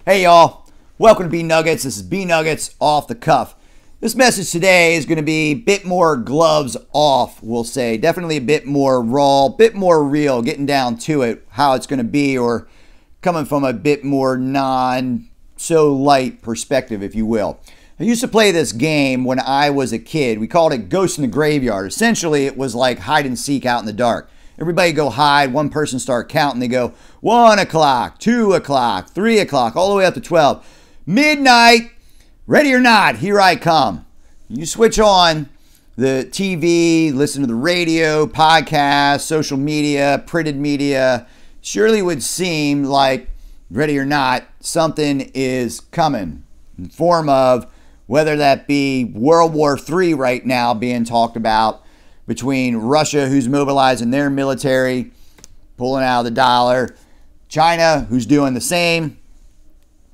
Hey y'all, welcome to B Nuggets. This is B Nuggets off the cuff. This message today is going to be a bit more gloves off, we'll say. Definitely a bit more raw, a bit more real, getting down to it, how it's going to be, or coming from a bit more non-so-light perspective, if you will. I used to play this game when I was a kid. We called it Ghost in the Graveyard. Essentially, it was like hide and seek out in the dark. Everybody go hide, one person start counting. They go 1 o'clock, 2 o'clock, 3 o'clock, all the way up to 12. Midnight, ready or not, here I come. You switch on the TV, listen to the radio, podcast, social media, printed media. Surely would seem like, ready or not, something is coming in the form of whether that be World War III right now being talked about, between Russia, who's mobilizing their military, pulling out of the dollar, China, who's doing the same,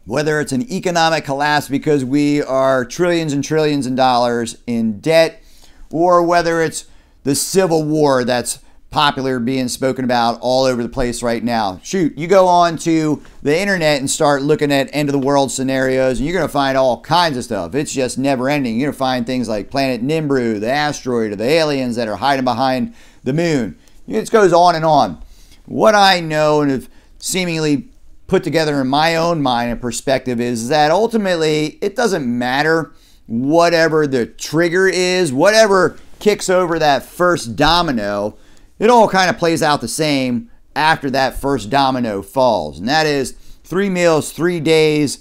whether it's an economic collapse because we are trillions and trillions of dollars in debt, or whether it's the civil war that's popular being spoken about all over the place right now. Shoot, you go on to the internet and start looking at end of the world scenarios, and you're going to find all kinds of stuff. It's just never ending. You're going to find things like Planet Nimbru, the asteroid, or the aliens that are hiding behind the moon. It just goes on and on. What I know and have seemingly put together in my own mind and perspective is that ultimately it doesn't matter whatever the trigger is, whatever kicks over that first domino. It all kind of plays out the same after that first domino falls. And that is 3 meals, 3 days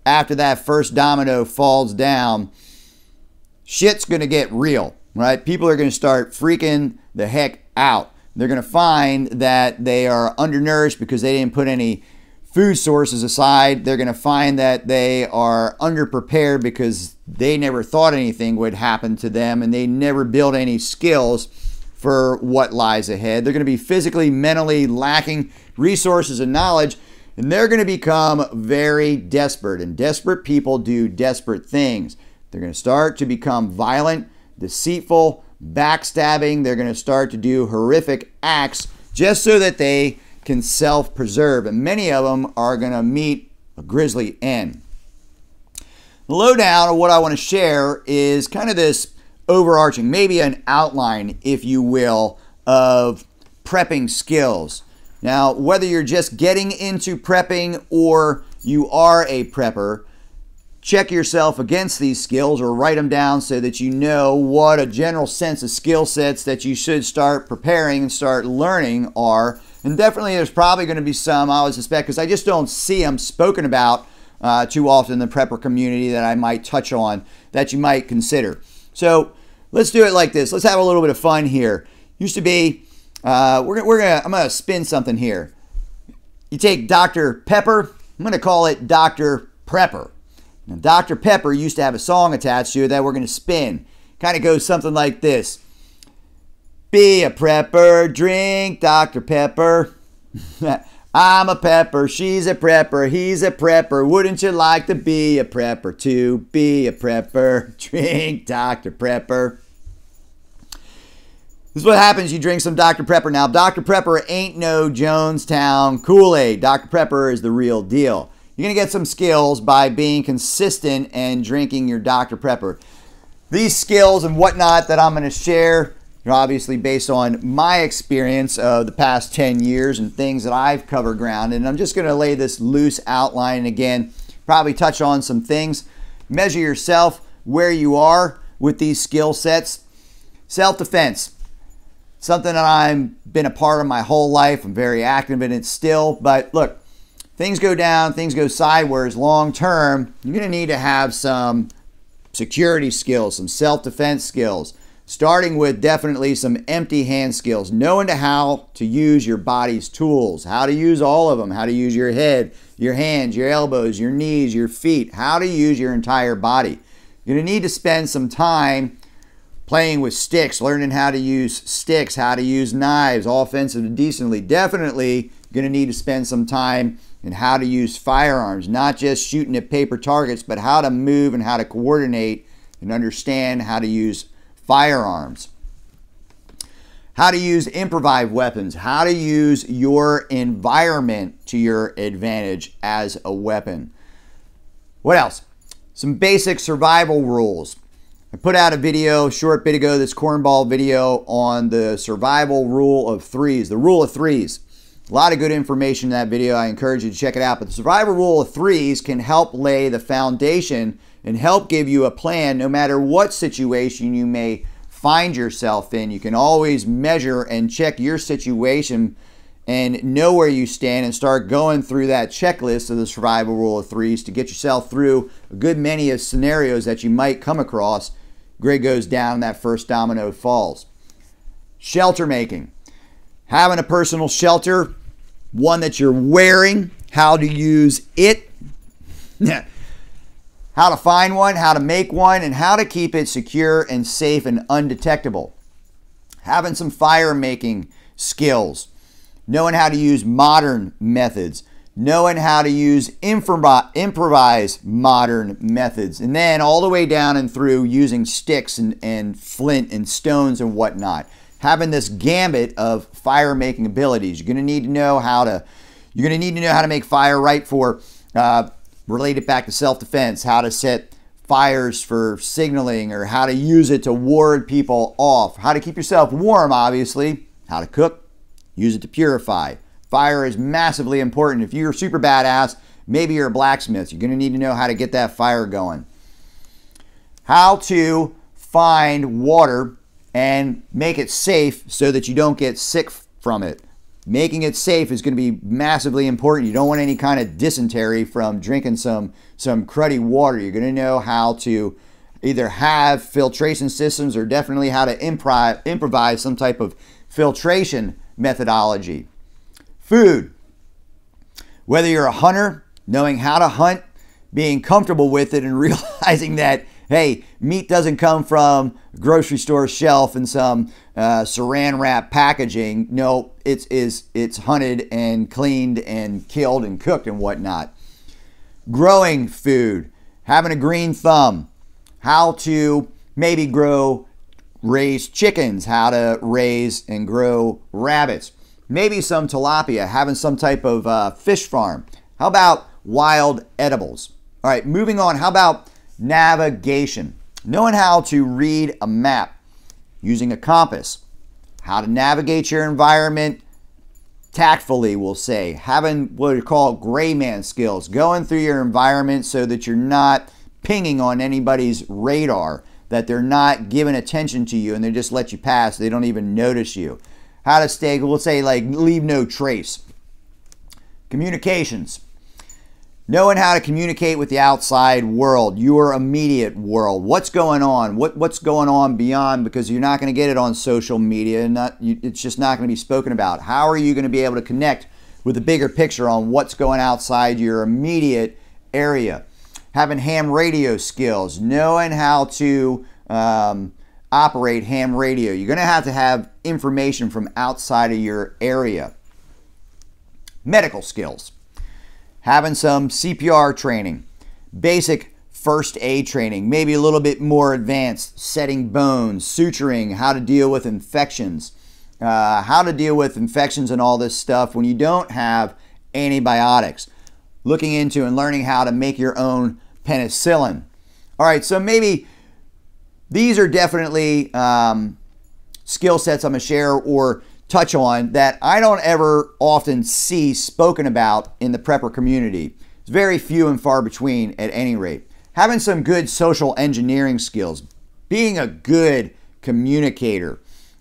after that first domino falls down, shit's going to get real, right? People are going to start freaking the heck out. They're going to find that they are undernourished because they didn't put any food sources aside. They're going to find that they are underprepared because they never thought anything would happen to them and they never built any skills for what lies ahead. They're going to be physically, mentally lacking resources and knowledge, and they're going to become very desperate. And desperate people do desperate things. They're going to start to become violent, deceitful, backstabbing. They're going to start to do horrific acts just so that they can self-preserve. And many of them are going to meet a grisly end. The lowdown of what I want to share is kind of this overarching, maybe an outline, if you will, of prepping skills. Now, whether you're just getting into prepping or you are a prepper, check yourself against these skills or write them down so that you know what a general sense of skill sets that you should start preparing and start learning are. And definitely there's probably going to be some, I would suspect, because I just don't see them spoken about too often in the prepper community, that I might touch on that you might consider. So let's do it like this. Let's have a little bit of fun here. Used to be, I'm gonna spin something here. You take Dr. Pepper. I'm gonna call it Dr. Prepper. Now, Dr. Pepper used to have a song attached to it that we're gonna spin. Kind of goes something like this: be a prepper, drink Dr. Pepper. I'm a prepper, she's a prepper, he's a prepper. Wouldn't you like to be a prepper too? Be a prepper, drink Dr. Prepper. This is what happens. You drink some Dr. Prepper. Now, Dr. Prepper ain't no Jonestown Kool-Aid. Dr. Prepper is the real deal. You're going to get some skills by being consistent and drinking your Dr. Prepper. These skills and whatnot that I'm going to share are obviously based on my experience of the past 10 years and things that I've covered ground. And I'm just going to lay this loose outline and again, probably touch on some things. Measure yourself where you are with these skill sets. Self-defense. Something that I've been a part of my whole life. I'm very active in it still. But look, things go down, things go sideways long term. You're going to need to have some security skills, some self-defense skills. Starting with definitely some empty hand skills, knowing how to use your body's tools, how to use all of them, how to use your head, your hands, your elbows, your knees, your feet, how to use your entire body. You're going to need to spend some time playing with sticks, learning how to use sticks, how to use knives, offensive and decently. Definitely going to need to spend some time in how to use firearms, not just shooting at paper targets, but how to move and how to coordinate and understand how to use firearms. how to use improvised weapons, how to use your environment to your advantage as a weapon. What else? Some basic survival rules. I put out a video a short bit ago, this cornball video on the survival rule of threes, the rule of threes. A lot of good information in that video. I encourage you to check it out. But the survival rule of threes can help lay the foundation and help give you a plan no matter what situation you may find yourself in. You can always measure and check your situation and know where you stand and start going through that checklist of the survival rule of threes to get yourself through a good many of scenarios that you might come across. Grid goes down, that first domino falls. Shelter making. Having a personal shelter, one that you're wearing, how to use it, how to find one, how to make one, and how to keep it secure and safe and undetectable. Having some fire making skills, knowing how to use modern methods, knowing how to use improvise modern methods, and then all the way down and through using sticks and flint and stones and whatnot. Having this gambit of fire making abilities. You're going to need to know how to make fire right for relate it back to self-defense, how to set fires for signaling, or how to use it to ward people off, how to keep yourself warm, obviously, how to cook, use it to purify. Fire is massively important. If you're super badass, maybe you're a blacksmith, you're going to need to know how to get that fire going. How to find water and make it safe so that you don't get sick from it. Making it safe is going to be massively important. You don't want any kind of dysentery from drinking some cruddy water. You're going to know how to either have filtration systems or definitely how to improvise some type of filtration methodology. Food. Whether you're a hunter, knowing how to hunt, being comfortable with it and realizing that, hey, meat doesn't come from a grocery store shelf and some saran wrap packaging. No, it's hunted and cleaned and killed and cooked and whatnot. Growing food, having a green thumb, how to maybe raise chickens, how to raise and grow rabbits, maybe some tilapia, having some type of fish farm. How about wild edibles? All right, moving on. How about navigation? Knowing how to read a map, using a compass, how to navigate your environment tactfully, we'll say. Having what we call gray man skills, going through your environment so that you're not pinging on anybody's radar, that they're not giving attention to you and they just let you pass. They don't even notice you. How to stay, we'll say, like, leave no trace. Communications. Knowing how to communicate with the outside world, your immediate world. What's going on? What's going on beyond, because you're not going to get it on social media and it's just not going to be spoken about. How are you going to be able to connect with the bigger picture on what's going outside your immediate area? Having ham radio skills, knowing how to operate ham radio. You're going to have information from outside of your area. Medical skills. Having some CPR training, basic first aid training, maybe a little bit more advanced, setting bones, suturing, how to deal with infections, and all this stuff when you don't have antibiotics. Looking into and learning how to make your own penicillin. All right, so maybe these are definitely skill sets I'm going to share or touch on that I don't ever often see spoken about in the prepper community. It's very few and far between at any rate. Having some good social engineering skills, being a good communicator.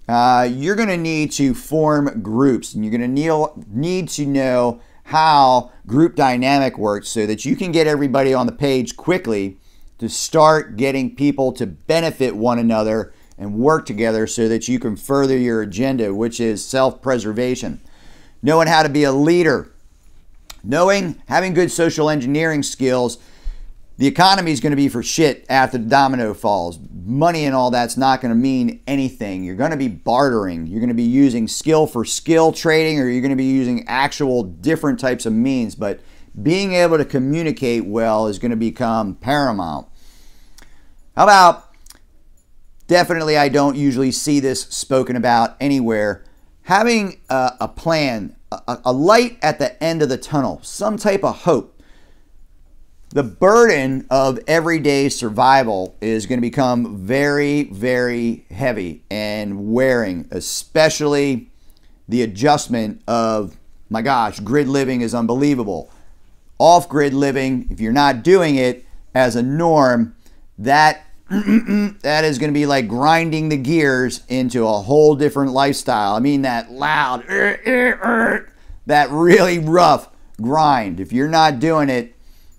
You're going to need to form groups and you're going to need to know how group dynamic works so that you can get everybody on the page quickly to start getting people to benefit one another and work together so that you can further your agenda, which is self-preservation. Knowing how to be a leader. Having good social engineering skills. The economy is going to be for shit after the domino falls. Money and all that's not going to mean anything. You're going to be bartering. You're going to be using skill for skill trading, or you're going to be using actual different types of means. But being able to communicate well is going to become paramount. How about, definitely I don't usually see this spoken about anywhere, having a plan, a light at the end of the tunnel, some type of hope. the burden of everyday survival is going to become very, very heavy and wearing, especially the adjustment of, my gosh, grid living is unbelievable. Off-grid living, if you're not doing it as a norm, that is going to be like grinding the gears into a whole different lifestyle. I mean that loud, that really rough grind. If you're not doing it,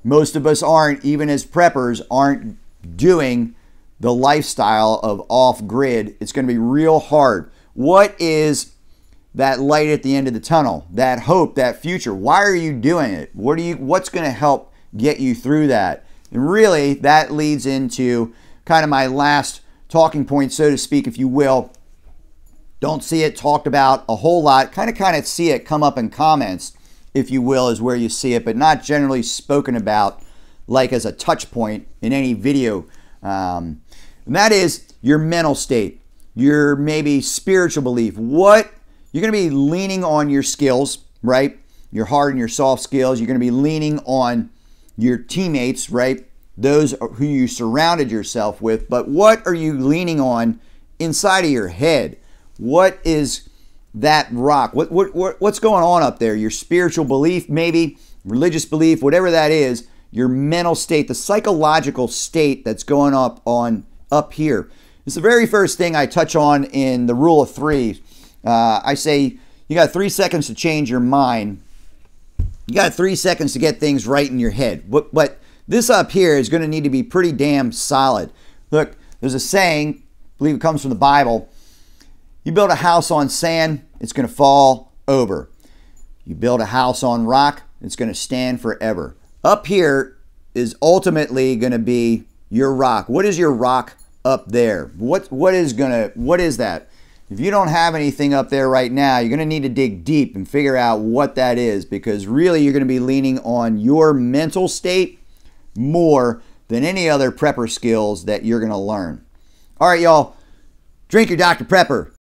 most of us aren't, even as preppers, aren't doing the lifestyle of off-grid. It's going to be real hard. What is that light at the end of the tunnel? That hope, that future? Why are you doing it? What's going to help get you through that? And really, that leads into kind of my last talking point, so to speak, if you will. Don't see it talked about a whole lot. Kind of see it come up in comments, if you will, is where you see it, but not generally spoken about like as a touch point in any video. And that is your mental state, your maybe spiritual belief. What you're going to be leaning on your skills, right? Your hard and your soft skills. You're going to be leaning on your teammates, right? Those who you surrounded yourself with. But what are you leaning on inside of your head? What is that rock? What's going on up there? Your spiritual belief, maybe religious belief, whatever that is, your mental state, the psychological state that's going up here. It's the very first thing I touch on in the rule of three. I say you got 3 seconds to change your mind. You got 3 seconds to get things right in your head. But this up here is going to need to be pretty damn solid. Look, there's a saying, I believe it comes from the Bible. You build a house on sand, it's going to fall over. You build a house on rock, it's going to stand forever. Up here is ultimately going to be your rock. What is your rock up there? What is that? If you don't have anything up there right now, you're going to need to dig deep and figure out what that is, because really you're going to be leaning on your mental state more than any other prepper skills that you're going to learn. All right, y'all, drink your Dr. Prepper.